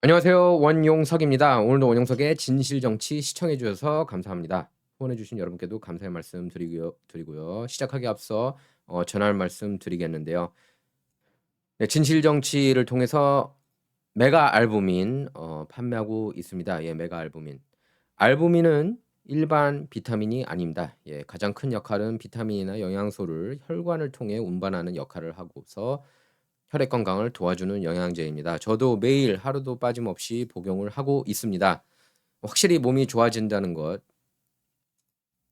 안녕하세요. 원용석입니다. 오늘도 원용석의 진실정치 시청해 주셔서 감사합니다. 후원해 주신 여러분께도 감사의 말씀 드리고요. 시작하기 앞서 전할 말씀 드리겠는데요. 네, 진실정치를 통해서 메가 알부민 판매하고 있습니다. 예, 메가 알부민. 알부민은 일반 비타민이 아닙니다. 예, 가장 큰 역할은 비타민이나 영양소를 혈관을 통해 운반하는 역할을 하고서 혈액 건강을 도와주는 영양제입니다. 저도 매일 하루도 빠짐없이 복용을 하고 있습니다. 확실히 몸이 좋아진다는 것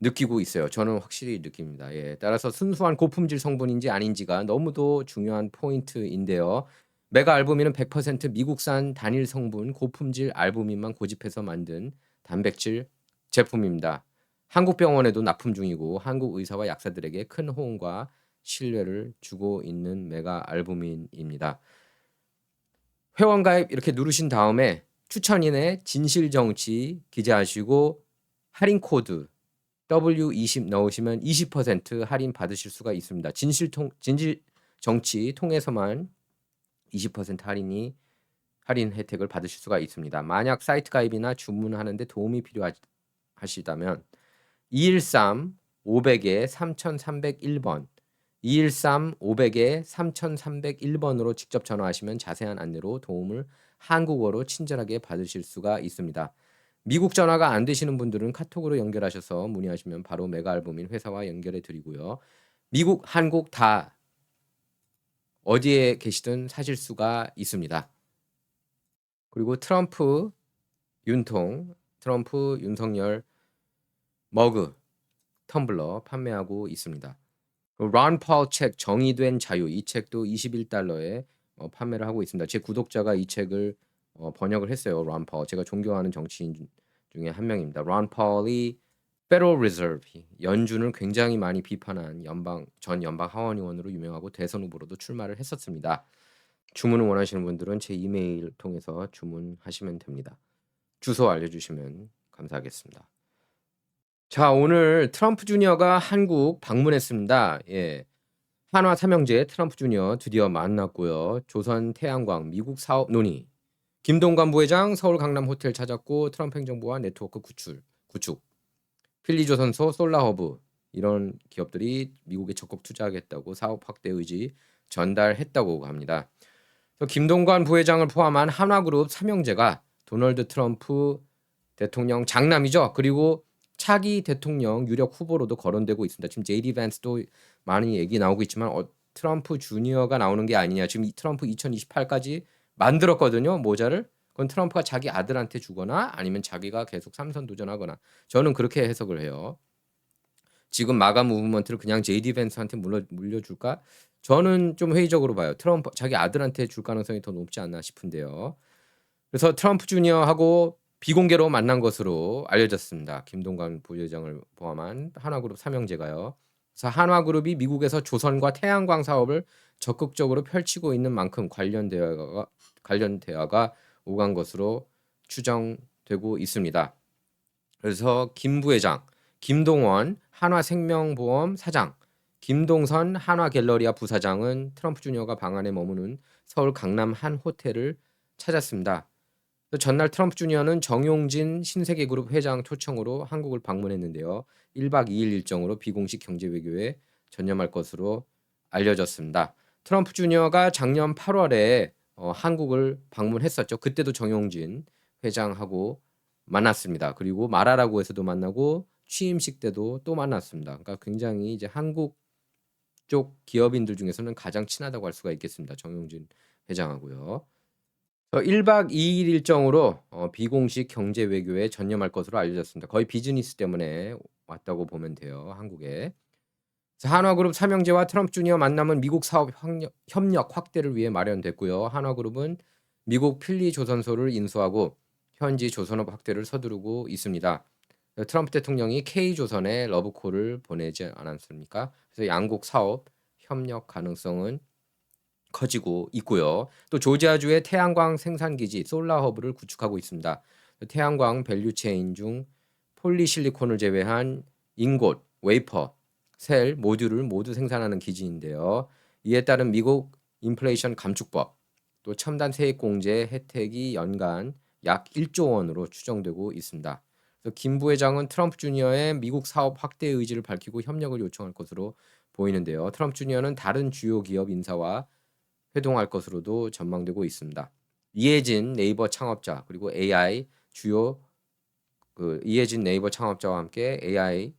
느끼고 있어요. 저는 확실히 느낍니다. 예. 따라서 순수한 고품질 성분인지 아닌지가 너무도 중요한 포인트인데요. 메가 알부민은 100% 미국산 단일 성분 고품질 알부민만 고집해서 만든 단백질 제품입니다. 한국 병원에도 납품 중이고 한국 의사와 약사들에게 큰 호응과 신뢰를 주고 있는 메가 알부민입니다. 회원 가입 이렇게 누르신 다음에 추천인의 진실정치 기재하시고 할인 코드 W20 넣으시면 20% 할인 받으실 수가 있습니다. 진실정치 통해서만 20% 할인 혜택을 받으실 수가 있습니다. 만약 사이트 가입이나 주문하는데 도움이 필요하시다면 213 500에 3301번 213 500에 3301번으로 직접 전화하시면 자세한 안내로 도움을 한국어로 친절하게 받으실 수가 있습니다. 미국 전화가 안 되시는 분들은 카톡으로 연결하셔서 문의하시면 바로 메가 알부민 회사와 연결해 드리고요. 미국, 한국 다 어디에 계시든 사실 수가 있습니다. 그리고 트럼프 윤석열 머그 텀블러 판매하고 있습니다. 론 펄 책 정의된 자유 이 책도 $21에 판매를 하고 있습니다. 제 구독자가 이 책을 번역을 했어요. 론 펄. 제가 존경하는 정치인 중에 한 명입니다. 론 펄이 Federal Reserve 연준을 굉장히 많이 비판한 전 연방 하원 의원으로 유명하고 대선 후보로도 출마를 했었습니다. 주문을 원하시는 분들은 제 이메일 통해서 주문하시면 됩니다. 주소 알려주시면 감사하겠습니다. 자, 오늘 트럼프 주니어가 한국 방문했습니다. 예. 한화 삼형제 트럼프 주니어 드디어 만났고요. 조선 태양광 미국 사업 논의. 김동관 부회장 서울 강남 호텔 찾았고 트럼프 행정부와 네트워크 구축. 필리조선소 솔라허브 이런 기업들이 미국에 적극 투자하겠다고 사업 확대 의지 전달했다고 합니다. 김동관 부회장을 포함한 한화그룹 삼형제가 도널드 트럼프 대통령 장남이죠. 그리고 차기 대통령 유력 후보로도 거론되고 있습니다. 지금 JD 밴스도 많이 얘기 나오고 있지만 트럼프 주니어가 나오는 게 아니냐. 지금 트럼프 2028까지 만들었거든요. 모자를. 그건 트럼프가 자기 아들한테 주거나 아니면 자기가 계속 삼선 도전하거나 저는 그렇게 해석을 해요. 지금 마감 무브먼트를 그냥 JD 밴스한테 물려줄까? 저는 좀 회의적으로 봐요. 트럼프 자기 아들한테 줄 가능성이 더 높지 않나 싶은데요. 그래서 트럼프 주니어하고 비공개로 만난 것으로 알려졌습니다. 김동관 부회장을 포함한 한화그룹 삼형제가요. 그래서 한화그룹이 미국에서 조선과 태양광 사업을 적극적으로 펼치고 있는 만큼 관련 대화가 오간 것으로 추정되고 있습니다. 그래서 김 부회장, 김동원 한화생명보험 사장, 김동선 한화갤러리아 부사장은 트럼프 주니어가 방안에 머무는 서울 강남 한 호텔을 찾았습니다. 전날 트럼프 주니어는 정용진 신세계그룹 회장 초청으로 한국을 방문했는데요. 1박 2일 일정으로 비공식 경제 외교에 전념할 것으로 알려졌습니다. 트럼프 주니어가 작년 8월에 한국을 방문했었죠. 그때도 정용진 회장하고 만났습니다. 그리고 말하라고 해서도 만나고 취임식 때도 또 만났습니다. 그러니까 굉장히 이제 한국 쪽 기업인들 중에서는 가장 친하다고 할 수가 있겠습니다. 정용진 회장하고요. 1박 2일 일정으로 비공식 경제 외교에 전념할 것으로 알려졌습니다. 거의 비즈니스 때문에 왔다고 보면 돼요. 한국에. 한화그룹 삼형제와 트럼프 주니어 만남은 미국 사업 협력 확대를 위해 마련됐고요. 한화그룹은 미국 필리조선소를 인수하고 현지 조선업 확대를 서두르고 있습니다. 트럼프 대통령이 K조선에 러브콜을 보내지 않았습니까? 그래서 양국 사업 협력 가능성은 커지고 있고요. 또 조지아주의 태양광 생산기지 솔라허브를 구축하고 있습니다. 태양광 밸류체인 중 폴리실리콘을 제외한 인곳, 웨이퍼, 셀, 모듈을 모두 생산하는 기지인데요. 이에 따른 미국 인플레이션 감축법, 또 첨단 세액공제 혜택이 연간 약 1조 원으로 추정되고 있습니다. 그래서 김 부회장은 트럼프 주니어의 미국 사업 확대 의지를 밝히고 협력을 요청할 것으로 보이는데요. 트럼프 주니어는 다른 주요 기업 인사와 회동할 것으로도 전망되고 있습니다. 이해진 네이버 창업자 그리고 AI 주요 이해진 네이버 창업자와 함께 AI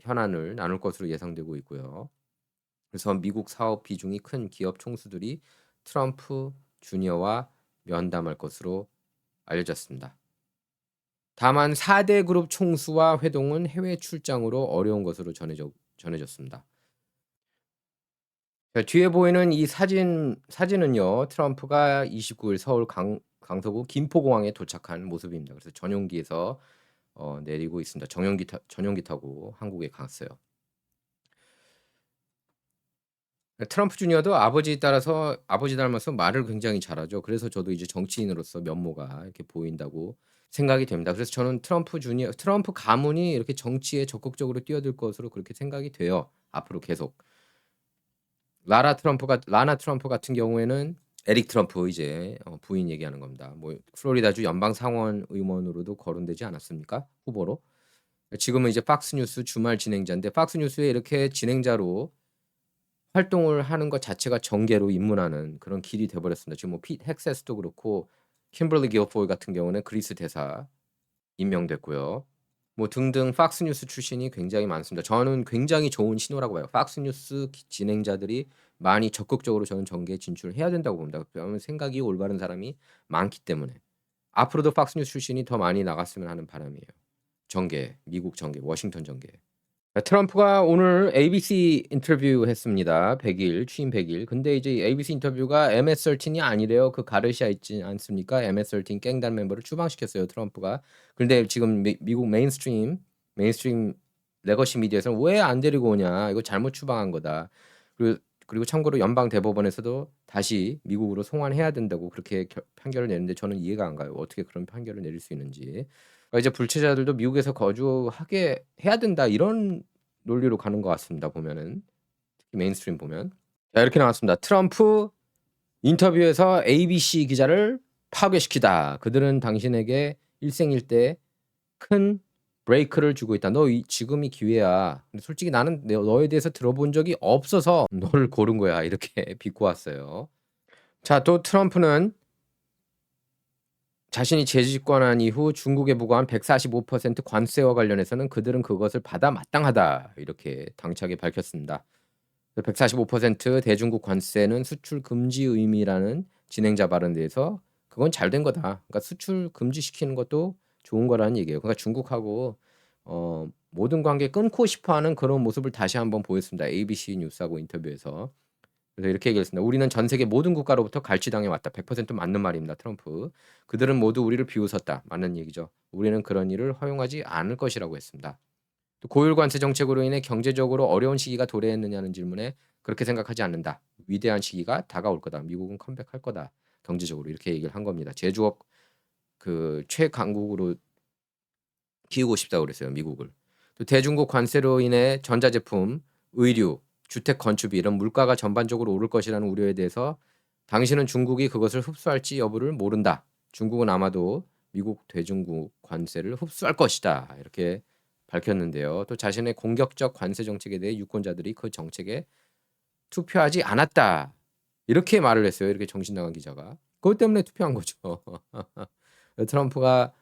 현안을 나눌 것으로 예상되고 있고요. 그래서 미국 사업 비중이 큰 기업 총수들이 트럼프 주니어와 면담할 것으로 알려졌습니다. 다만 4대 그룹 총수와 회동은 해외 출장으로 어려운 것으로 전해졌습니다. 자, 뒤에 보이는 이 사진은요. 트럼프가 29일 서울 강서구 김포공항에 도착한 모습입니다. 그래서 전용기에서 내리고 있습니다. 전용기 타고 한국에 갔어요. 트럼프 주니어도 아버지 닮아서 말을 굉장히 잘하죠. 그래서 저도 이제 정치인으로서 면모가 이렇게 보인다고 생각이 됩니다. 그래서 저는 트럼프 가문이 이렇게 정치에 적극적으로 뛰어들 것으로 그렇게 생각이 돼요. 앞으로 계속. 라나 트럼프 같은 경우에는 에릭 트럼프 이제 부인 얘기하는 겁니다. 뭐 플로리다주 연방 상원 의원으로도 거론되지 않았습니까? 후보로. 지금은 이제 팍스뉴스 주말 진행자인데 팍스뉴스에 이렇게 진행자로 활동을 하는 것 자체가 정계로 입문하는 그런 길이 돼 버렸습니다. 지금 뭐 핏 헥세스도 그렇고 킴벌리 길포이 같은 경우는 그리스 대사 임명됐고요. 뭐 등등 팍스뉴스 출신이 굉장히 많습니다. 저는 굉장히 좋은 신호라고 봐요. 팍스뉴스 진행자들이 많이 적극적으로 저는 정계에 진출해야 된다고 봅니다. 왜냐하면 생각이 올바른 사람이 많기 때문에. 앞으로도 팍스뉴스 출신이 더 많이 나갔으면 하는 바람이에요. 미국 정계, 워싱턴 정계. 트럼프가 오늘 ABC 인터뷰 했습니다. 100일, 취임 100일. 근데 이제 ABC 인터뷰가 MS-13이 아니래요. 그 가르시아 있지 않습니까? MS-13 갱단 멤버를 추방시켰어요, 트럼프가. 그런데 지금 미국 메인스트림 레거시 미디어에서는 왜 안 데리고 오냐? 이거 잘못 추방한 거다. 그리고 참고로 연방 대법원에서도 다시 미국으로 송환해야 된다고 그렇게 판결을 내는데 저는 이해가 안 가요. 어떻게 그런 판결을 내릴 수 있는지. 이제 불체자들도 미국에서 거주하게 해야 된다 이런 논리로 가는 것 같습니다. 보면은 특히 메인스트림 보면 자 이렇게 나왔습니다. 트럼프 인터뷰에서 ABC 기자를 파괴시키다. 그들은 당신에게 일생일대 큰 브레이크를 주고 있다. 지금이 기회야. 근데 솔직히 나는 너에 대해서 들어본 적이 없어서 너를 고른 거야. 이렇게 비꼬았어요. 자, 또 트럼프는 자신이 재집권한 이후 중국에 부과한 145% 관세와 관련해서는 그들은 그것을 받아 마땅하다 이렇게 당차게 밝혔습니다. 145% 대중국 관세는 수출 금지 의미라는 진행자 발언에서 그건 잘된 거다. 그러니까 수출 금지시키는 것도 좋은 거라는 얘기예요. 그러니까 중국하고 모든 관계 끊고 싶어하는 그런 모습을 다시 한번 보였습니다. ABC 뉴스하고 인터뷰에서. 그래서 이렇게 얘기했습니다. 우리는 전 세계 모든 국가로부터 갈취당해 왔다. 100% 맞는 말입니다. 트럼프. 그들은 모두 우리를 비웃었다. 맞는 얘기죠. 우리는 그런 일을 허용하지 않을 것이라고 했습니다. 또 고율 관세 정책으로 인해 경제적으로 어려운 시기가 도래했느냐는 질문에 그렇게 생각하지 않는다. 위대한 시기가 다가올 거다. 미국은 컴백할 거다. 경제적으로 이렇게 얘기를 한 겁니다. 제조업 최강국으로 키우고 싶다고 그랬어요. 미국을. 또 대중국 관세로 인해 전자제품, 의류, 주택 건축비 이런 물가가 전반적으로 오를 것이라는 우려에 대해서 당신은 중국이 그것을 흡수할지 여부를 모른다. 중국은 아마도 미국 대중국 관세를 흡수할 것이다. 이렇게 밝혔는데요. 또 자신의 공격적 관세 정책에 대해 유권자들이 그 정책에 투표하지 않았다. 이렇게 말을 했어요. 이렇게 정신 나간 기자가. 그것 때문에 투표한 거죠. 트럼프가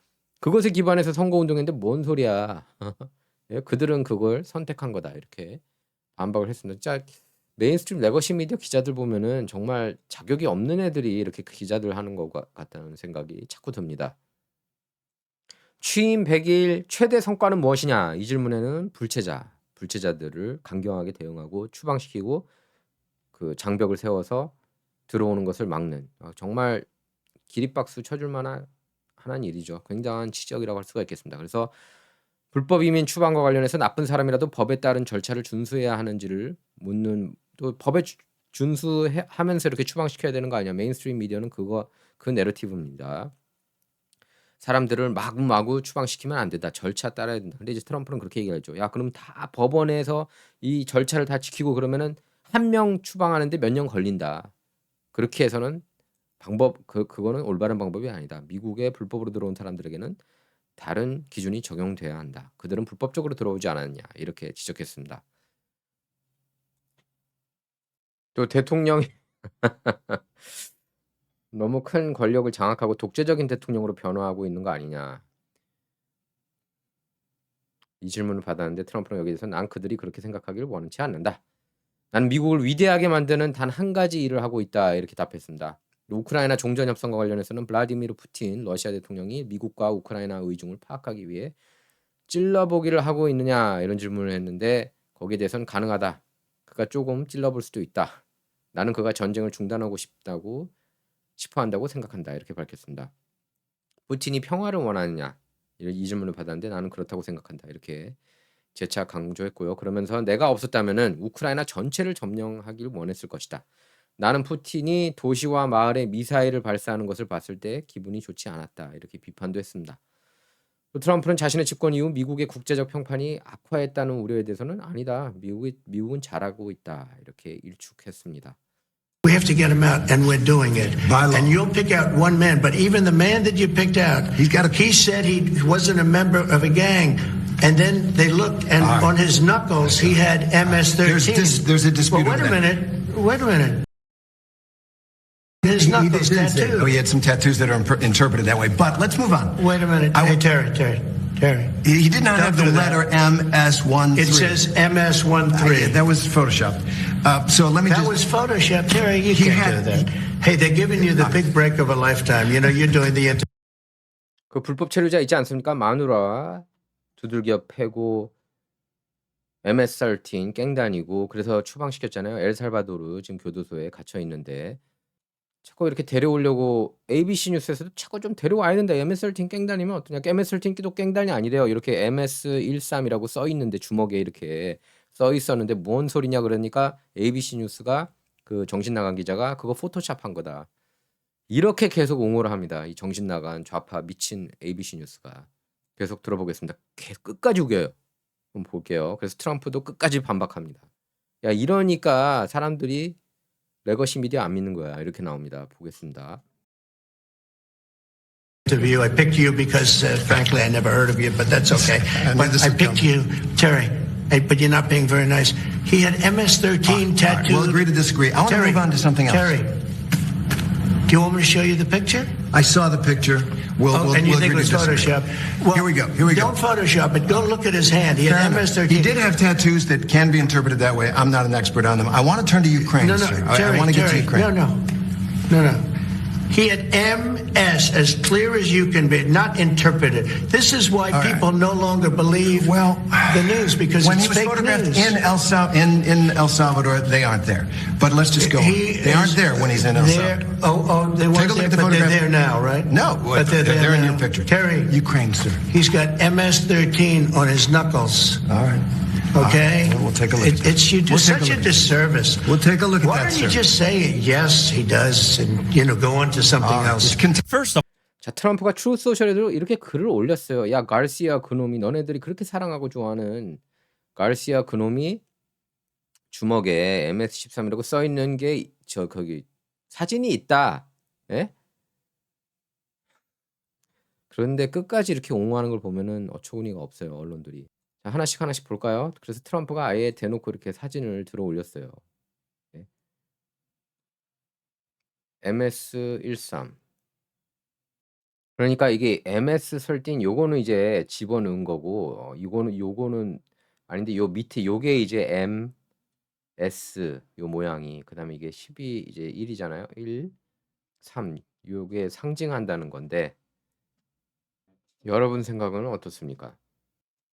그것에 기반해서 선거운동했는데 뭔 소리야. 예, 그들은 그걸 선택한 거다. 이렇게 반박을 했습니다. 진짜 메인스트림 레거시 미디어 기자들 보면은 정말 자격이 없는 애들이 이렇게 기자들 하는 것 같다는 생각이 자꾸 듭니다. 취임 100일 최대 성과는 무엇이냐? 이 질문에는 불체자들을 강경하게 대응하고 추방시키고 그 장벽을 세워서 들어오는 것을 막는 정말 기립박수 쳐줄 만한 일이죠. 굉장한 지적이라고 할 수가 있겠습니다. 그래서 불법 이민 추방과 관련해서 나쁜 사람이라도 법에 따른 절차를 준수해야 하는지를 묻는 또 법에 준수하면서 이렇게 추방시켜야 되는 거 아니야? 메인스트림 미디어는 그 내러티브입니다. 사람들을 마구마구 추방시키면 안 된다. 절차 따라야 된다. 근데 이제 트럼프는 그렇게 얘기하죠. 야, 그럼 다 법원에서 이 절차를 다 지키고 그러면은 한 명 추방하는데 몇 년 걸린다. 그렇게 해서는 그거는 올바른 방법이 아니다. 미국에 불법으로 들어온 사람들에게는 다른 기준이 적용돼야 한다. 그들은 불법적으로 들어오지 않았냐. 이렇게 지적했습니다. 또 대통령이 너무 큰 권력을 장악하고 독재적인 대통령으로 변화하고 있는 거 아니냐. 이 질문을 받았는데 트럼프는 여기에 대해서 난 그들이 그렇게 생각하기를 원치 않는다. 나는 미국을 위대하게 만드는 단 한 가지 일을 하고 있다. 이렇게 답했습니다. 우크라이나 종전 협상과 관련해서는 블라디미르 푸틴 러시아 대통령이 미국과 우크라이나 의중을 파악하기 위해 찔러보기를 하고 있느냐 이런 질문을 했는데 거기에 대해서는 가능하다. 그가 조금 찔러볼 수도 있다. 나는 그가 전쟁을 중단하고 싶어 한다고 생각한다. 이렇게 밝혔습니다. 푸틴이 평화를 원하느냐 이 질문을 받았는데 나는 그렇다고 생각한다. 이렇게 재차 강조했고요. 그러면서 내가 없었다면은 우크라이나 전체를 점령하길 원했을 것이다. 나는 푸틴이 도시와 마을에 미사일을 발사하는 것을 봤을 때 기분이 좋지 않았다. 이렇게 비판도 했습니다. 또 트럼프는 자신의 집권 이후 미국의 국제적 평판이 악화했다는 우려에 대해서는 아니다. 미국은 잘하고 있다. 이렇게 일축했습니다. We have to get him out, and we're doing it. By law. And you'll pick out one man, but even the man that you picked out, he said he wasn't a member of a gang. And then they looked, and right. on his knuckles, he had MS-13. There's a dispute Well, wait a over that. minute. Wait a minute. His He knuckles didn't say- tattooed. Oh, he had some tattoos that are interpreted that way. But let's move on. Wait a minute. I- Hey, Terry. He did not Don't have the do that. letter MS13. It says MS-13. That was photoshopped. So let me That just. was Photoshop. Terry, you He can't had- do that. Hey, they're giving you the big break of a lifetime. You know, you're doing the 그 불법 체류자 있지 않습니까? 마누라 두들겨 패고 MS-13 깽 다니고 그래서 추방시켰잖아요. 엘살바도르 지금 교도소에 gat혀 있는데 자꾸 이렇게 데려오려고 ABC 뉴스에서도 자꾸 좀 데려와야 된다. MS-13 깽 다니면 어떠냐? MS-13도 깽 다니 아니래요. 이렇게 MS-13이라고 써 있는데 주먹에 이렇게 써 있었는데 뭔 소리냐 그러니까 ABC 뉴스가 그 정신 나간 기자가 그거 포토샵한 거다. 이렇게 계속 옹호를 합니다. 이 정신 나간 좌파 미친 ABC 뉴스가. 계속 들어보겠습니다. 끝까지 우겨요. 한번 볼게요. 그래서 트럼프도 끝까지 반박합니다. 야, 이러니까 사람들이 레거시 미디어 안 믿는 거야. 이렇게 나옵니다. 보겠습니다. interview. I picked you because, frankly, I never heard of you, but that's okay. But I picked you, Terry. Hey, but you're not being very nice. He had MS-13 All right, tattooed. we'll agree to disagree. I want to Terry, move on to something else. Terry, do you want me to show you the picture? I saw the picture. We'll And you we'll think it agree was to disagree. Photoshop? Well, Here we go. Here we go. Don't Photoshop it. Go look at his hand. He Fair had enough. MS-13. He did have tattoos that can be interpreted that way. I'm not an expert on them. I want to turn to Ukraine, No, sir. Terry, I want to get to Terry, Ukraine. No. He had MS as clear as you can be, not interpreted. This is why All right. people no longer believe Well, the news because when it's he was fake photographed news. in El Salvador, they aren't there. But let's just go. They aren't there when he's in El There- Salvador. They Take weren't a look there, at the but they're photograph. there now, right? No, but they're there in now. your picture. Terry, Ukraine, sir. he's got MS-13 on his knuckles. All right. Okay, All right, we'll take a look at that. It's you do We'll take such a a look. disservice. We'll take a look at Why that, don't you sir. just say yes, he does, and go on to something else? First of 자, 트럼프가 트루스 소셜에도 이렇게 글을 올렸어요. 야, 가르시아 그놈이 너네들이 그렇게 사랑하고 좋아하는 가르시아 그놈이 주먹에 MS-13이라고 써 있는 게 거기 사진이 있다. 예? 그런데 끝까지 이렇게 옹호하는 걸 보면은 어처구니가 없어요, 언론들이. 자, 하나씩 볼까요? 그래서 트럼프가 아예 대놓고 이렇게 사진을 들어 올렸어요. 예. MS-13. 그러니까 이게 MS-13 요거는 이제 집어넣은 거고 요거는 아닌데 요 밑에 요게 이제 MS 요 모양이 그다음에 이게 12 이제 1이잖아요. 1, 3 요게 상징한다는 건데 여러분 생각은 어떻습니까?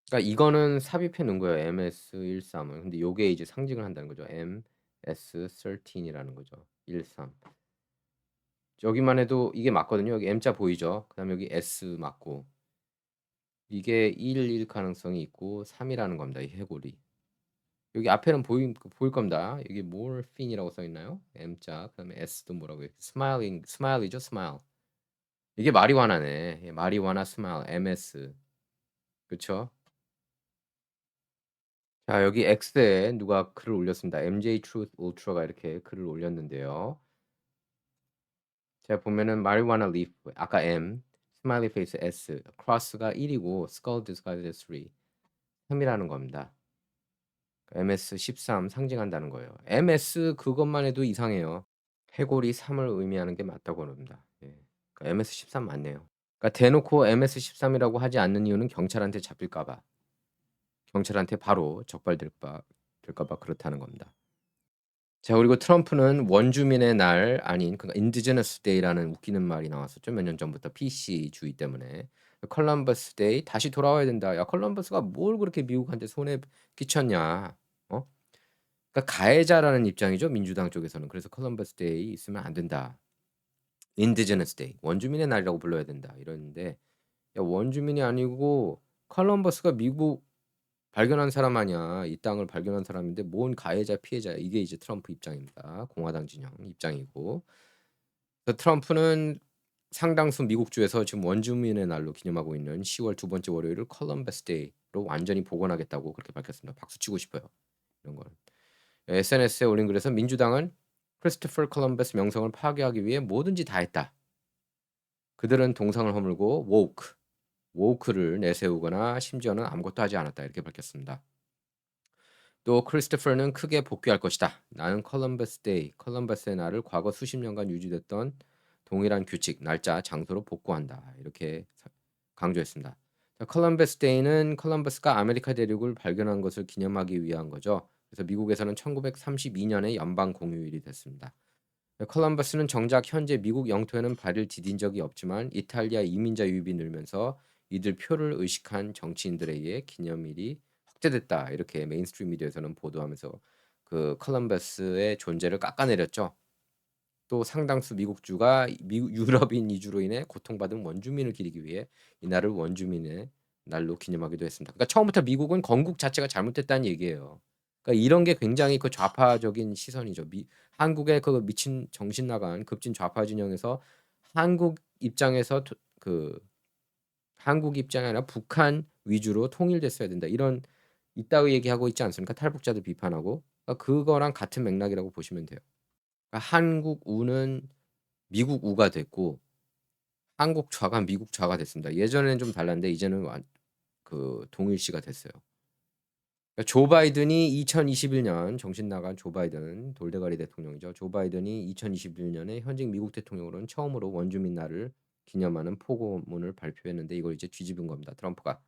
그러니까 이거는 삽입해 놓은 거예요. MS-13은. 근데 요게 이제 상징을 한다는 거죠. MS-13이라는 거죠. 13. 여기만 해도 이게 맞거든요. 여기 M자 보이죠? 그다음에 여기 S 맞고 이게 1일 가능성이 있고 3이라는 겁니다. 이 해골이. 여기 앞에는 보일 겁니다. 여기 morphine이라고 써 있나요? M자 그다음에 S도 뭐라고 해요? 스마일이죠, 스마일. 이게 마리화나네. 예, 마리화나 스마일 MS. 그렇죠? 자, 여기 X에 누가 글을 올렸습니다. MJ Truth Ultra가 이렇게 글을 올렸는데요. 제가 보면은 marijuana leaf 아까 M, smiley face S, cross가 1이고 skull disguised 3. 3이라는 겁니다. MS13 상징한다는 거예요. MS 그것만 해도 이상해요. 해골이 3을 의미하는 게 맞다고 합니다. 예. 그러니까 MS13 맞네요. 그러니까 대놓고 MS13이라고 하지 않는 이유는 경찰한테 잡힐까 봐. 경찰한테 바로 될까 봐 그렇다는 겁니다. 자, 그리고 트럼프는 원주민의 날 아닌 그러니까 Indigenous Day라는 웃기는 말이 나왔었죠. 몇 년 전부터 PC 주의 때문에. 컬럼버스 데이 다시 돌아와야 된다. 야, 컬럼버스가 뭘 그렇게 미국한테 손해 끼쳤냐? 어? 그러니까 가해자라는 입장이죠. 민주당 쪽에서는. 그래서 컬럼버스 데이 있으면 안 된다. Indigenous Day. 원주민의 날이라고 불러야 된다. 이러는데 야, 원주민이 아니고 컬럼버스가 미국 발견한 사람 아니야. 이 땅을 발견한 사람인데 뭔 가해자 피해자야. 이게 이제 트럼프 입장입니다. 공화당 진영 입장이고. 그래서 트럼프는 상당수 미국주에서 지금 원주민의 날로 기념하고 있는 10월 두 번째 월요일을 컬럼버스 데이로 완전히 복원하겠다고 그렇게 밝혔습니다. 박수 치고 싶어요. 이런 건. SNS에 올린 글에서 민주당은 크리스토퍼 컬럼버스 명성을 파괴하기 위해 뭐든지 다 했다. 그들은 동상을 허물고 woke를 내세우거나 심지어는 아무것도 하지 않았다. 이렇게 밝혔습니다. 또 크리스토퍼는 크게 복귀할 것이다. 나는 컬럼버스의 날을 과거 수십 년간 유지됐던 동일한 규칙, 날짜, 장소로 복구한다. 이렇게 강조했습니다. 컬럼버스 데이는 컬럼버스가 아메리카 대륙을 발견한 것을 기념하기 위한 거죠. 그래서 미국에서는 1932년에 연방 공휴일이 됐습니다. 컬럼버스는 정작 현재 미국 영토에는 발을 디딘 적이 없지만 이탈리아 이민자 유입이 늘면서 이들 표를 의식한 정치인들에 의해 기념일이 확대됐다. 이렇게 메인스트림 미디어에서는 보도하면서 그 컬럼버스의 존재를 깎아내렸죠. 또 상당수 미국주가 유럽인 이주로 인해 고통받은 원주민을 기리기 위해 이날을 원주민의 날로 기념하기도 했습니다. 그러니까 처음부터 미국은 건국 자체가 잘못됐다는 얘기예요. 그러니까 이런 게 굉장히 그 좌파적인 시선이죠. 한국의 그 미친 정신 나간 급진 좌파 진영에서 한국 입장에서 한국 입장이 아니라 북한 위주로 통일됐어야 된다. 이런 이따위 얘기하고 있지 않습니까? 탈북자들 비판하고. 그러니까 그거랑 같은 맥락이라고 보시면 돼요. 그러니까 한국 우는 미국 우가 됐고 한국 좌가 미국 좌가 됐습니다. 예전에는 좀 달랐는데 이제는 동일시가 됐어요. 그러니까 조 바이든이 2021년 정신 나간 조 바이든 돌대가리 대통령이죠. 조 바이든이 2021년에 현직 미국 대통령으로는 처음으로 원주민 날을 기념하는 포고문을 발표했는데 이걸 이제 뒤집은 겁니다. 트럼프가.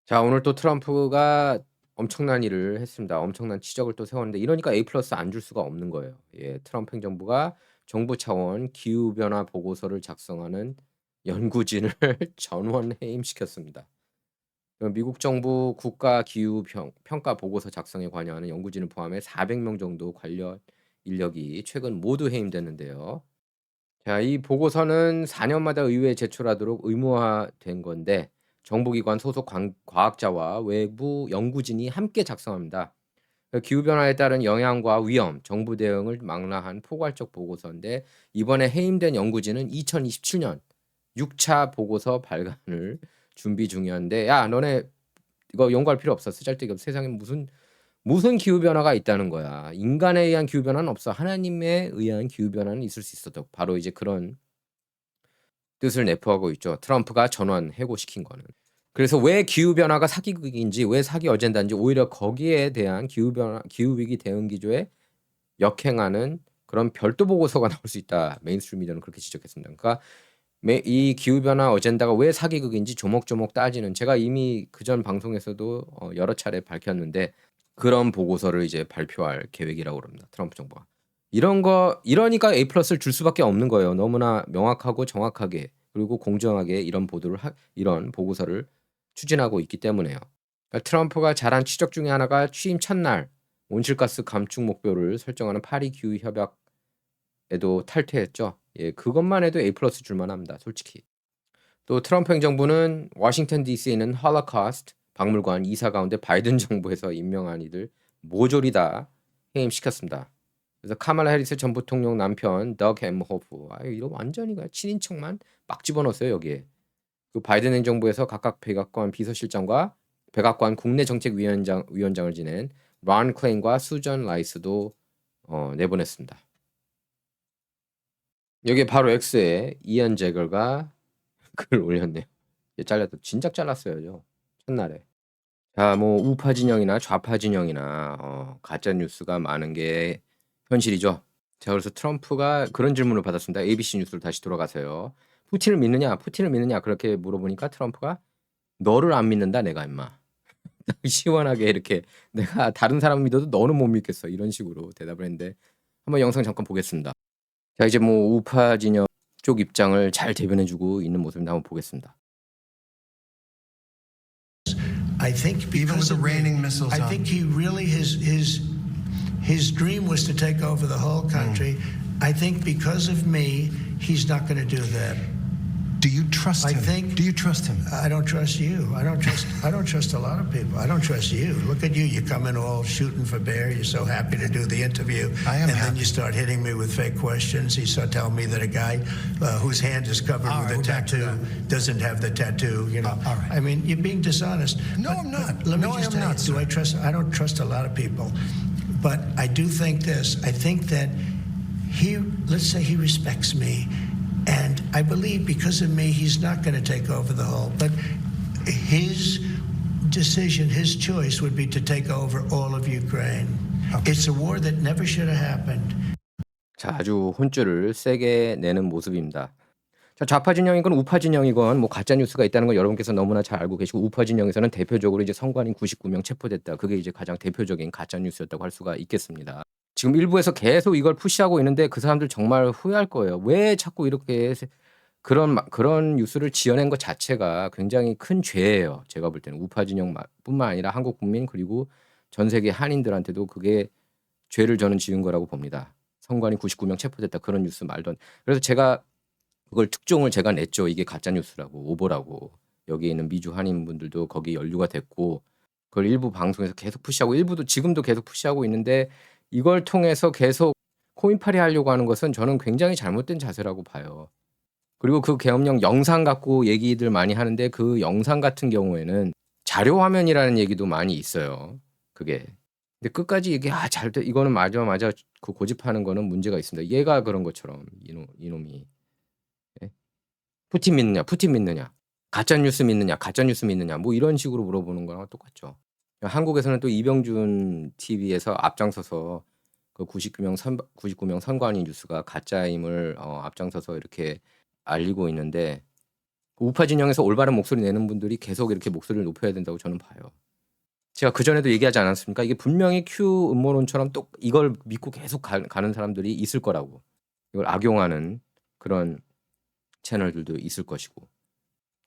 자, 오늘 또 트럼프가 엄청난 일을 했습니다. 엄청난 치적을 또 세웠는데 이러니까 A+ 안 줄 수가 없는 거예요. 예, 트럼프 행정부가 정부 차원 기후 변화 보고서를 작성하는 연구진을 전원 해임시켰습니다. 미국 정부 국가 기후 평가 보고서 작성에 관여하는 연구진을 포함해 400명 정도 관련 인력이 최근 모두 해임됐는데요. 자, 이 보고서는 4년마다 의회에 제출하도록 의무화된 건데 정부기관 소속 과학자와 외부 연구진이 함께 작성합니다. 기후변화에 따른 영향과 위험, 정부 대응을 망라한 포괄적 보고서인데 이번에 해임된 연구진은 2027년 6차 보고서 발간을 준비 중이었는데 야, 너네 이거 연구할 필요 없어. 쓰잘데기 없어. 세상에 무슨 기후 변화가 있다는 거야. 인간에 의한 기후 변화는 없어. 하나님에 의한 기후 변화는 있을 수 있어도 바로 이제 그런 뜻을 내포하고 있죠. 트럼프가 전원 해고시킨 거는. 그래서 왜 기후 변화가 사기극인지, 왜 사기 어젠다인지 오히려 거기에 대한 기후 위기 대응 기조에 역행하는 그런 별도 보고서가 나올 수 있다. 메인스트림 미디어는 그렇게 지적했습니다. 그러니까 이 기후변화 어젠다가 왜 사기극인지 조목조목 따지는 제가 이미 그전 방송에서도 여러 차례 밝혔는데 그런 보고서를 이제 발표할 계획이라고 합니다. 트럼프 정부가. 이러니까 A+를 줄 수밖에 없는 거예요. 너무나 명확하고 정확하게 그리고 공정하게 이런 보고서를 추진하고 있기 때문에요. 그러니까 트럼프가 잘한 치적 중에 하나가 취임 첫날 온실가스 감축 목표를 설정하는 파리 기후 협약에도 탈퇴했죠. 예, 그것만 해도 A+ 줄만 합니다. 솔직히. 또 트럼프 행정부는 워싱턴 DC에 있는 홀로코스트 박물관 이사 가운데 바이든 정부에서 임명한 이들 모조리 다 해임시켰습니다. 그래서 카말라 해리스 전 부통령 남편 덕 엠호프 이거 완전히 친인척만 막 집어넣었어요 여기에. 그 바이든 행정부에서 각각 백악관 비서실장과 백악관 국내정책위원장을 지낸 론 클레인과 수전 라이스도 내보냈습니다. 여기에 바로 X에 이안 제거가 글을 올렸네요. 잘렸다. 진작 잘랐어야죠. 첫날에. 자, 뭐 우파 진영이나 좌파 진영이나 가짜 뉴스가 많은 게 현실이죠. 자, 그래서 트럼프가 그런 질문을 받았습니다. ABC 뉴스로 다시 돌아가세요. 푸틴을 믿느냐? 푸틴을 믿느냐? 그렇게 물어보니까 트럼프가 너를 안 믿는다, 내가 임마. 시원하게 이렇게 내가 다른 사람 믿어도 너는 못 믿겠어. 이런 식으로 대답을 했는데 한번 영상 잠깐 보겠습니다. 자, 이제 뭐 우파 진영 쪽 입장을 잘 대변해주고 있는 모습을 한번 보겠습니다. I think Even with because the of me, raining missiles I on. think he really his dream was to take over the whole country. I think because of me, he's not going to do that. Do you trust I him? think- Do you trust him? I don't trust you. I don't trust a lot of people. I don't trust you. Look at you. You come in all shooting for bear. You're so happy to do the interview. I am And then happy. you start hitting me with fake questions. You start telling me that a guy whose hand is covered All right, with a we're back to tattoo doesn't have the tattoo, you know. All right. I mean, you're being dishonest. No, I'm not. Let me No, I just am tell not, you, sir. I don't trust a lot of people. But I do think this. I think that let's say he respects me. And I believe because of me, he's not going to take over the whole. But his decision, his choice would be to take over all of Ukraine. Okay. It's a war that never should have happened. 자, 아주 혼쭐을 세게 내는 모습입니다. 자, 좌파 진영이건 우파 진영이건 뭐 가짜 뉴스가 있다는 건 여러분께서 너무나 잘 알고 계시고 우파 진영에서는 대표적으로 이제 선관위 99명 체포됐다. 그게 이제 가장 대표적인 가짜 뉴스였다고 할 수가 있겠습니다. 지금 일부에서 계속 이걸 푸시하고 있는데 그 사람들 정말 후회할 거예요. 왜 자꾸 이렇게 그런 뉴스를 지어낸 것 자체가 굉장히 큰 죄예요. 제가 볼 때는 우파 진영뿐만 아니라 한국 국민 그리고 전 세계 한인들한테도 그게 죄를 저는 지은 거라고 봅니다. 선관위 99명 체포됐다. 그런 뉴스 말던. 그래서 제가 그걸 특종을 제가 냈죠. 이게 가짜 뉴스라고 오보라고. 여기에 있는 미주 한인분들도 거기 연루가 됐고 그걸 일부 방송에서 계속 푸시하고 일부도 지금도 계속 푸시하고 있는데 이걸 통해서 계속 코인팔이 하려고 하는 것은 저는 굉장히 잘못된 자세라고 봐요. 그리고 그 계엄령 영상 갖고 얘기들 많이 하는데 그 영상 같은 경우에는 자료 화면이라는 얘기도 많이 있어요. 그게. 근데 끝까지 이게 이거는 맞아 그 고집하는 거는 문제가 있습니다. 얘가 그런 것처럼 이놈이 예? 푸틴 믿느냐 가짜 뉴스 믿느냐 뭐 이런 식으로 물어보는 거랑 똑같죠. 한국에서는 또 이병준 TV에서 앞장서서 그 99명 선관위 뉴스가 가짜임을 앞장서서 이렇게 알리고 있는데 그 우파 진영에서 올바른 목소리 내는 분들이 계속 이렇게 목소리를 높여야 된다고 저는 봐요. 제가 그전에도 얘기하지 않았습니까? 이게 분명히 큐 음모론처럼 또 이걸 믿고 계속 가는 사람들이 있을 거라고. 이걸 악용하는 그런 채널들도 있을 것이고.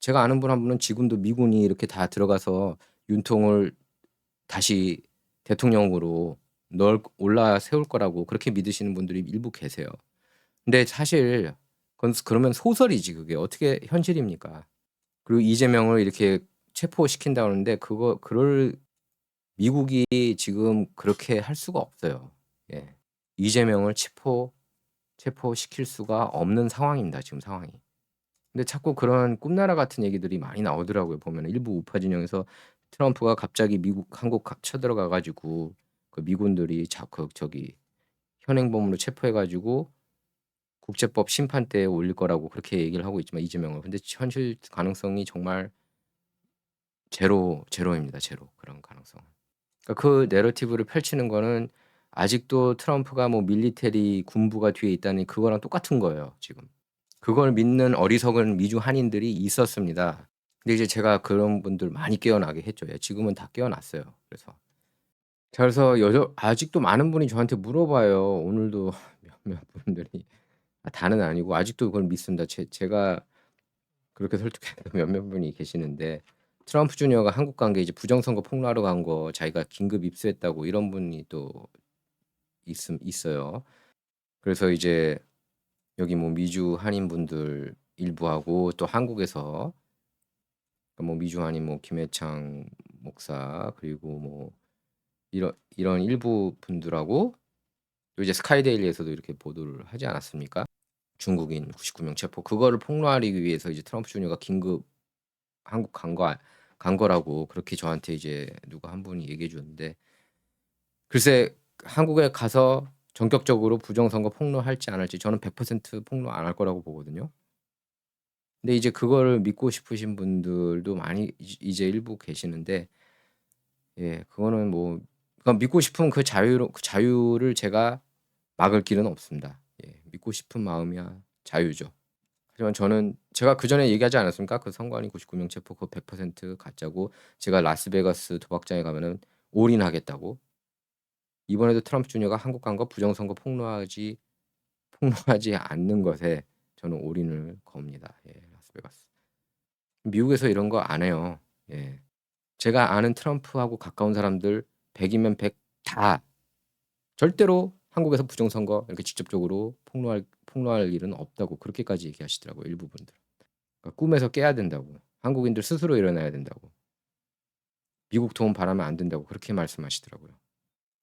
제가 아는 분 한 분은 지금도 미군이 이렇게 다 들어가서 윤통을 다시 대통령으로 올라 세울 거라고 그렇게 믿으시는 분들이 일부 계세요. 근데 사실 그러면 소설이지 그게 어떻게 현실입니까? 그리고 이재명을 이렇게 체포시킨다 그러는데 그럴 미국이 지금 그렇게 할 수가 없어요. 예. 이재명을 체포시킬 수가 없는 상황입니다. 지금 상황이. 근데 자꾸 그런 꿈나라 같은 얘기들이 많이 나오더라고요. 보면 일부 우파 진영에서 트럼프가 갑자기 한국 쳐들어가 가지고 그 미군들이 저기 현행범으로 체포해 가지고 국제법 심판대에 올릴 거라고 그렇게 얘기를 하고 있지만 이재명은 근데 현실 가능성이 정말 제로입니다. 제로. 그런 가능성은. 그러니까 그 내러티브를 펼치는 거는 아직도 트럼프가 뭐 밀리터리 군부가 뒤에 있다니 그거랑 똑같은 거예요, 지금. 그걸 믿는 어리석은 미주 한인들이 있었습니다. 근데 이제 제가 그런 분들 많이 깨어나게 했죠. 예, 지금은 다 깨어났어요. 그래서 아직도 많은 분이 저한테 물어봐요. 오늘도 몇몇 분들이 다는 아니고 아직도 그걸 믿습니다. 제가 그렇게 설득해도 몇몇 분이 계시는데 트럼프 주니어가 한국 간 게 이제 부정선거 폭로하러 간 거 자기가 긴급 입수했다고 이런 분이 또 있어요. 그래서 이제 여기 뭐 미주 한인분들 일부하고 또 한국에서 뭐 미주 한인 뭐 김해창 목사 그리고 뭐 이런 일부 분들하고 또 이제 스카이데일리에서도 이렇게 보도를 하지 않았습니까? 중국인 99명 체포 그거를 폭로하기 위해서 이제 트럼프 주니어가 긴급 한국 간 거라고 그렇게 저한테 이제 누가 한 분이 얘기해 줬는데 글쎄 한국에 가서 전격적으로 부정선거 폭로할지 안 할지 저는 100% 폭로 안 할 거라고 보거든요. 근데 이제 그거를 믿고 싶으신 분들도 많이 이제 일부 계시는데 예 그거는 뭐 그러니까 믿고 싶으면 그 자유를 제가 막을 길은 없습니다. 예 믿고 싶은 마음이야 자유죠. 하지만 저는 제가 그전에 얘기하지 않았습니까? 그 선관위 99명 체포 그거 100% 가짜고 제가 라스베가스 도박장에 가면은 올인하겠다고. 이번에도 트럼프 주니어가 한국 간 거 부정선거 폭로하지 않는 것에 저는 올인을 겁니다. 예 라스베가스. 미국에서 이런 거 안 해요. 예. 제가 아는 트럼프하고 가까운 사람들 100 이면 100 다 절대로 한국에서 부정선거 이렇게 직접적으로 폭로할 일은 없다고 그렇게까지 얘기하시더라고요, 일부 분들은. 그러니까 꿈에서 깨야 된다고. 한국인들 스스로 일어나야 된다고. 미국 도움 바라면 안 된다고 그렇게 말씀하시더라고요.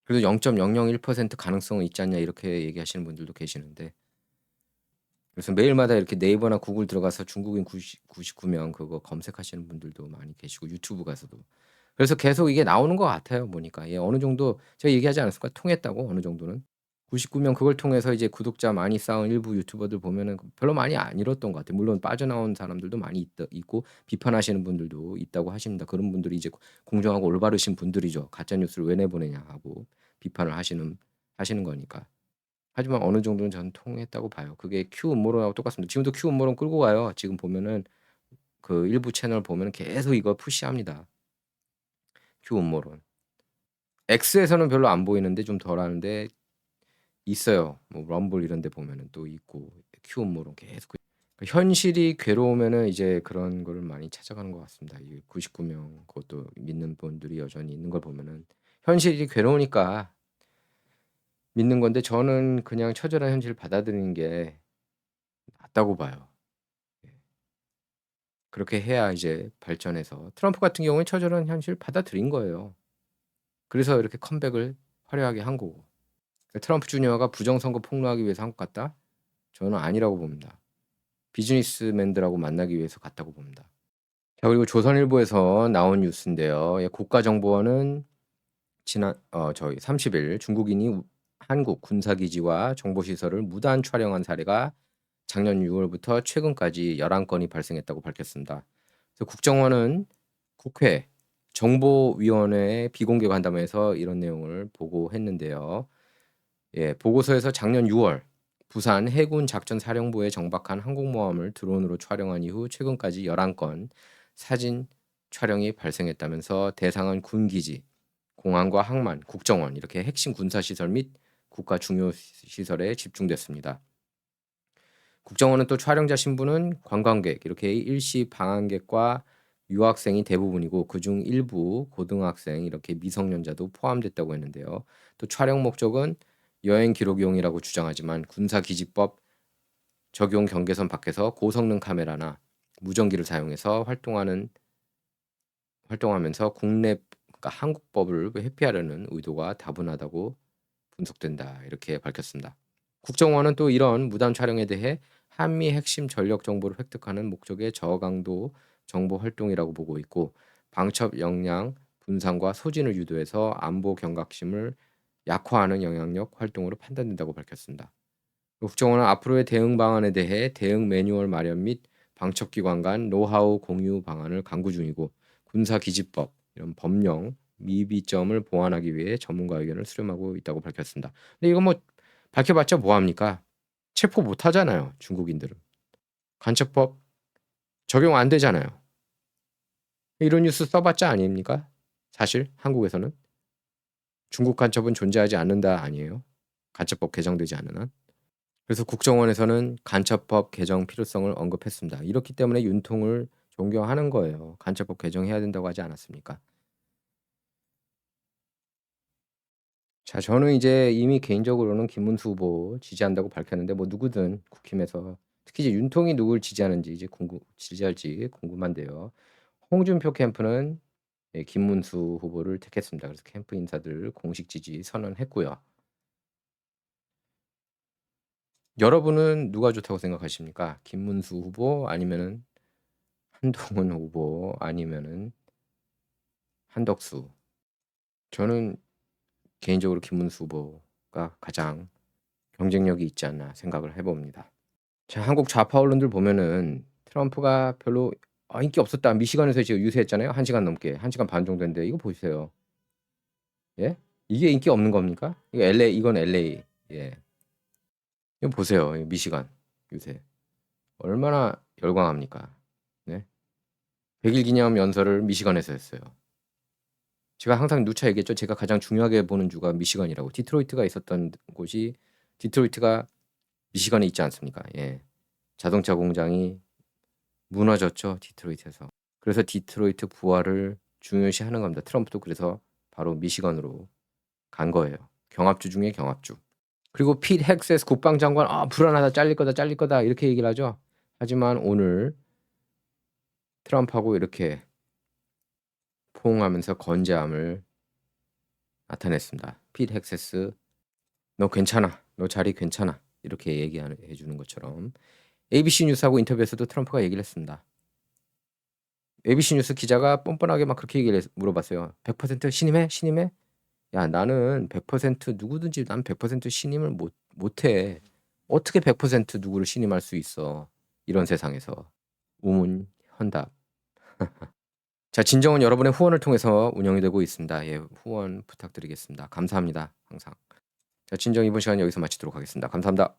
그래도 0.001% 가능성은 있지 않냐 이렇게 얘기하시는 분들도 계시는데 그래서 매일마다 이렇게 네이버나 구글 들어가서 중국인 99명 그거 검색하시는 분들도 많이 계시고 유튜브 가서도. 그래서 계속 이게 나오는 것 같아요 보니까. 예 어느 정도 제가 얘기하지 않았습니까? 통했다고 어느 정도는. 99명 그걸 통해서 이제 구독자 많이 쌓은 일부 유튜버들 보면은 별로 많이 안 잃었던 것 같아요. 물론 빠져나온 사람들도 많이 있고 비판하시는 분들도 있다고 하십니다. 그런 분들이 이제 공정하고 올바르신 분들이죠. 가짜 뉴스를 왜 내보내냐 하고 비판을 하시는 거니까. 하지만 어느 정도는 저는 통했다고 봐요. 그게 Q 음모론하고 똑같습니다. 지금도 Q 음모론 끌고 가요. 지금 보면은 그 일부 채널 보면은 계속 이거 푸시합니다. Q 음모론. X에서는 별로 안 보이는데 좀 덜하는데 있어요. 뭐 럼블 이런 데 보면은 또 있고 Q 음모론 계속 현실이 괴로우면은 이제 그런 거를 많이 찾아가는 것 같습니다. 이 99명 그것도 믿는 분들이 여전히 있는 걸 보면은 현실이 괴로우니까 믿는 건데 저는 그냥 처절한 현실을 받아들이는 게 낫다고 봐요. 예. 그렇게 해야 이제 발전해서 트럼프 같은 경우는 처절한 현실을 받아들인 거예요. 그래서 이렇게 컴백을 화려하게 한 거고. 트럼프 주니어가 부정선거 폭로하기 위해서 한국 갔다? 저는 아니라고 봅니다. 비즈니스맨들하고 만나기 위해서 갔다고 봅니다. 자 그리고 조선일보에서 나온 뉴스인데요. 예 국가정보원은 저희 30일 중국인이 한국 군사기지와 정보시설을 무단 촬영한 사례가 작년 6월부터 최근까지 11건이 발생했다고 밝혔습니다. 그래서 국정원은 국회 정보위원회 비공개 간담회에서 이런 내용을 보고했는데요. 예, 보고서에서 작년 6월 부산 해군 작전사령부에 정박한 항공모함을 드론으로 촬영한 이후 최근까지 11건 사진 촬영이 발생했다면서 대상은 군기지, 공항과 항만, 국정원 이렇게 핵심 군사시설 및 국가 중요 시설에 집중됐습니다. 국정원은 또 촬영자 신분은 관광객 이렇게 일시 방한객과 유학생이 대부분이고 그중 일부 고등학생 이렇게 미성년자도 포함됐다고 했는데요. 또 촬영 목적은 여행 기록용이라고 주장하지만 군사기지법 적용 경계선 밖에서 고성능 카메라나 무전기를 사용해서 활동하면서 국내 그러니까 한국법을 회피하려는 의도가 다분하다고 분석된다 이렇게 밝혔습니다. 국정원은 또 이런 무단 촬영에 대해 한미 핵심 전력 정보를 획득하는 목적의 저강도 정보 활동이라고 보고 있고 방첩 역량 분산과 소진을 유도해서 안보 경각심을 약화하는 영향력 활동으로 판단된다고 밝혔습니다. 국정원은 앞으로의 대응 방안에 대해 대응 매뉴얼 마련 및 방첩기관 간 노하우 공유 방안을 강구 중이고 군사기지법 이런 법령 미비점을 보완하기 위해 전문가 의견을 수렴하고 있다고 밝혔습니다. 근데 이거 뭐 밝혀봤자 뭐합니까? 체포 못하잖아요. 중국인들은. 간첩법 적용 안 되잖아요. 이런 뉴스 써봤자 아닙니까? 사실 한국에서는 중국 간첩은 존재하지 않는다 아니에요. 간첩법 개정되지 않는 한. 그래서 국정원에서는 간첩법 개정 필요성을 언급했습니다. 이렇기 때문에 윤통을 존경하는 거예요. 간첩법 개정해야 된다고 하지 않았습니까? 자 저는 이제 이미 개인적으로는 김문수 후보 지지한다고 밝혔는데 뭐 누구든 국힘에서 특히 이제 윤통이 누굴 지지하는지 이제 지지할지 궁금한데요. 홍준표 캠프는 예 김문수 후보를 택했습니다. 그래서 캠프 인사들 공식 지지 선언했고요. 여러분은 누가 좋다고 생각하십니까? 김문수 후보 아니면은 한동훈 후보 아니면은 한덕수. 저는 개인적으로 김문수 후보가 가장 경쟁력이 있지 않나 생각을 해봅니다. 자, 한국 좌파 언론들 보면은 트럼프가 별로 인기 없었다. 미시간에서 지금 유세했잖아요. 1시간 넘게. 1시간 반 정도 했는데 이거 보세요. 예? 이게 인기 없는 겁니까? 이거 이건 LA. 예. 이거 보세요. 이 미시간 유세. 얼마나 열광합니까? 네. 100일 기념 연설을 미시간에서 했어요. 제가 항상 누차 얘기했죠. 제가 가장 중요하게 보는 주가 미시간이라고. 디트로이트가 있었던 곳이 디트로이트가 미시간에 있지 않습니까? 예. 자동차 공장이 무너졌죠. 디트로이트에서. 그래서 디트로이트 부활을 중요시하는 겁니다. 트럼프도 그래서 바로 미시간으로 간 거예요. 경합주 중에 경합주. 그리고 핏 헥세스 국방장관 불안하다. 잘릴 거다. 이렇게 얘기를 하죠. 하지만 오늘 트럼프하고 이렇게 포옹하면서 건재함을 나타냈습니다. 핏 헥세스 너 괜찮아. 너 자리 괜찮아. 이렇게 얘기해 주는 것처럼 ABC 뉴스하고 인터뷰에서도 트럼프가 얘기를 했습니다. ABC 뉴스 기자가 뻔뻔하게 막 그렇게 물어봤어요. 100% 신임해? 신임해? 야, 나는 100% 누구든지 난 100% 신임을 못해. 어떻게 100% 누구를 신임할 수 있어? 이런 세상에서. 우문 현답. 자, 진정은 여러분의 후원을 통해서 운영이 되고 있습니다. 예, 후원 부탁드리겠습니다. 감사합니다. 항상. 자, 진정 이번 시간 여기서 마치도록 하겠습니다. 감사합니다.